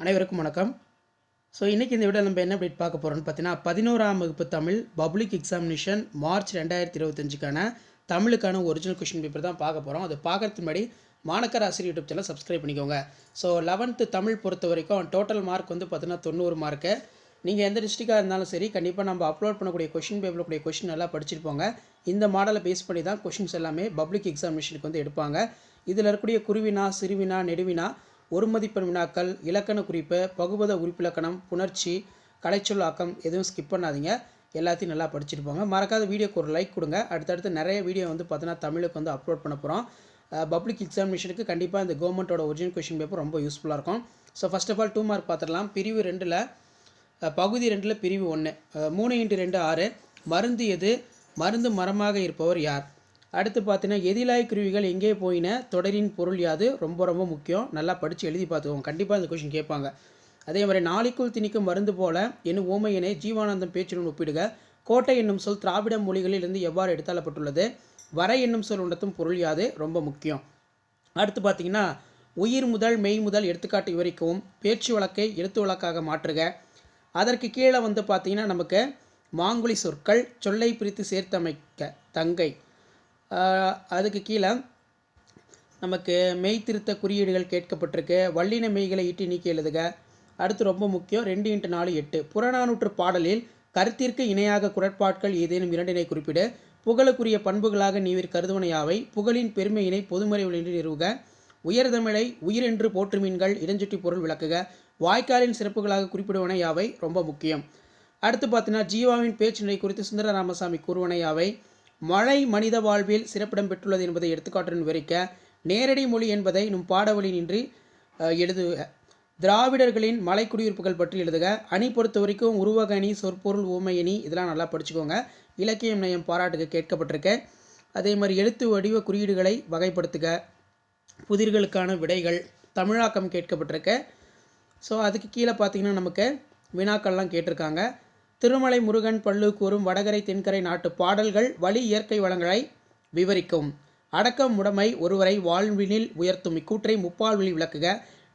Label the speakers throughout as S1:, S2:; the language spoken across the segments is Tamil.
S1: அனைவருக்கும் வணக்கம். இன்றைக்கி இந்த வீடியோ நம்ம என்ன அப்டேட் பார்க்க போகிறோம்னு பார்த்தீங்கன்னா 11ஆம் வகுப்பு தமிழ் பப்ளிக் எக்ஸாமினேஷன் மார்ச் 2025க்கான தமிழுக்கான ஒரிஜினல் கொஷின் பேப்பர் தான் பார்க்க போகிறோம். அது பார்க்கறதுக்கு முன்னாடி மாணக்கர் ஆசிரியர் யூடியூப் சேனல் சப்ஸ்கிரைப் பண்ணிக்கோங்க. 11th தமிழ் பொறுத்த வரைக்கும் டோட்டல் மார்க் வந்து பார்த்தீங்கன்னா 90 மார்க்கு. நீங்கள் எந்த டிஸ்ட்ரிக்டாக இருந்தாலும் சரி கண்டிப்பாக நம்ம அப்லோட் பண்ணக்கூடிய கொஷின் பேப்பரில் கூடிய கொஷின் நல்லா படிச்சிருப்போங்க. இந்த மாடலை பேஸ் பண்ணி தான் கொஷின்ஸ் எல்லாமே பப்ளிக் எக்ஸாமினேஷனுக்கு வந்து எடுப்பாங்க. இதில் இருக்கக்கூடிய குருவினா, சிறுவினா, நெடுவினா, ஒரு மதிப்பெண் வினாக்கள், இலக்கண குறிப்பு, பகுபத உறுப்பிலக்கணம், புணர்ச்சி, கலைச்சொல்லாக்கம் எதுவும் ஸ்கிப் பண்ணாதீங்க. எல்லாத்தையும் நல்லா படிச்சிருப்பாங்க. மறக்காத வீடியோக்கு ஒரு லைக் கொடுங்க. அடுத்தடுத்து நிறைய வீடியோ வந்து பார்த்தீங்கன்னா தமிழுக்கு வந்து அப்லோட் பண்ண போகிறோம். பப்ளிக் எக்ஸாமினேஷனுக்கு கண்டிப்பாக இந்த கவர்மெண்ட்டோட ஒரிஜினல் கொஷின் பேப்பர் ரொம்ப யூஸ்ஃபுல்லாக இருக்கும். ஃபர்ஸ்ட் ஆஃப் ஆல் 2 மார்க் பார்த்துடலாம். பிரிவு 2ல் பகுதி 2ல் பிரிவு 1 3x2 6 மருந்து எது, மருந்து மரமாக இருப்பவர் யார். அடுத்து பார்த்தீங்கன்னா எதிலாய் குருவிகள் எங்கே போயின, தொடரின் பொருள் யாது, ரொம்ப ரொம்ப முக்கியம். நல்லா படித்து எழுதி பார்த்துக்கோங்க. கண்டிப்பாக இந்த கொஷின் கேட்பாங்க. அதே மாதிரி நாளைக்குள் திணிக்கும் மருந்து போல என்னும் ஓமையினை ஜீவானந்தம் பேச்சுடன் ஒப்பிடுக. கோட்டை என்னும் சொல் திராவிட மொழிகளில் இருந்து எவ்வாறு எடுத்தாளப்பட்டுள்ளது. வரை என்னும் சொல் உணர்த்தும் பொருள் யாது, ரொம்ப முக்கியம். அடுத்து பார்த்தீங்கன்னா உயிர் முதல் மெய் முதல் எடுத்துக்காட்டு விவரிக்கவும். பேச்சு வழக்கை எழுத்து வழக்காக மாற்றுக. அதற்கு கீழே வந்து பார்த்தீங்கன்னா நமக்கு மாங்குழி சொற்கள், சொல்லை பிரித்து சேர்த்தமைக்க, தங்கை. அதுக்கு கீழே நமக்கு மெய் திருத்த குறியீடுகள் கேட்கப்பட்டிருக்கு. வல்லின மெய்களை ஈட்டி நீக்கி எழுதுக. அடுத்து ரொம்ப முக்கியம் 2x4 8 புறநானூற்று பாடலில் கருத்திற்கு இணையாக குரட்பாட்கள் ஏதேனும் 2னை குறிப்பிடு. புகழுக்குரிய பண்புகளாக நீவிர் கருதுவனையாவை. புகழின் பெருமையினை பொதுமறை ஒளின்று நிறுவுக. உயர்தமிழை உயிரென்று போற்றுமீன்கள் இடஞ்சுட்டி பொருள் விளக்குக. வாய்க்காலின் சிறப்புகளாக குறிப்பிடுவன யாவை, ரொம்ப முக்கியம். அடுத்து பார்த்தீங்கன்னா ஜீவாவின் பேச்சு நிலை குறித்து சுந்தர ராமசாமி கூறுவன யாவை. மழை மனித வாழ்வில் சிறப்பிடம் பெற்றுள்ளது என்பதை எடுத்துக்காட்டுடன் விவரிக்க. நேரடி மொழி என்பதை நம் பாடவழி நின்று எழுதுக. திராவிடர்களின் மலை குடியிருப்புகள் பற்றி எழுதுக. அணி பொறுத்த வரைக்கும் உருவகணி, சொற்பொருள், ஊமையணி இதெல்லாம் நல்லா படிச்சுக்கோங்க. இலக்கியம் நயம் பாராட்டுக கேட்கப்பட்டிருக்க. அதே மாதிரி எழுத்து வடிவ குறியீடுகளை வகைப்படுத்துக. புதிர்களுக்கான விடைகள், தமிழாக்கம் கேட்கப்பட்டிருக்க. அதுக்கு கீழே பார்த்தீங்கன்னா நமக்கு வினாக்கள்லாம் கேட்டிருக்காங்க. திருமலை முருகன் பல்லு கூறும் வடகரை தென்கரை நாட்டு பாடல்கள் வழி இயற்கை வளங்களை விவரிக்கும். அடக்கம் உடைமை ஒருவரை வாழ்வினில் உயர்த்தும். இக்கூற்றை முப்பால்வழி விளக்குக.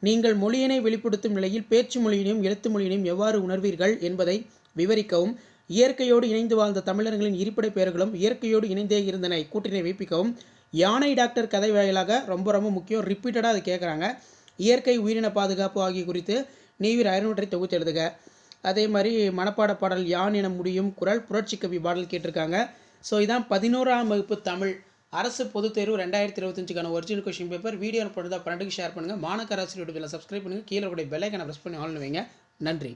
S1: நீங்கள் மொழியினை வெளிப்படுத்தும் நிலையில் பேச்சு மொழியினையும் எழுத்து மொழியினையும் எவ்வாறு உணர்வீர்கள் என்பதை விவரிக்கவும். இயற்கையோடு இணைந்து வாழ்ந்த தமிழர்களின் இருப்பிட பெயர்களும் இயற்கையோடு இணைந்தே இருந்தன. இக்கூற்றினை வைப்பிக்கவும். யானை டாக்டர் கதை வாயிலாக ரொம்ப ரொம்ப முக்கியம், ரிப்பீட்டடாக அது கேட்குறாங்க. இயற்கை உயிரின பாதுகாப்பு ஆகிய குறித்து நீவிர் 600 தொகுத்து எழுதுக. அதே மாதிரி மனப்பாட பாடல் யான் என முடியும் குரல், புரட்சி கவி பாடல் கேட்டிருக்காங்க. இதான் 11ஆம் வகுப்பு தமிழ் அரசு பொதுத் தேர்வு 2025க்கான ஒரிஜினல் கொஷின் பேப்பர். வீடியோ பண்ணுறதா ஃப்ரெண்டுக்கு ஷேர் பண்ணுங்கள். மாணக்கர் ஆசிரியர் யூடியூபில் சப்ஸ்கிரைப் பண்ணுங்கள். கீழே கூட பெல் ஐக்கானை ப்ரெஸ் பண்ணி ஆன் வைங்க. நன்றி.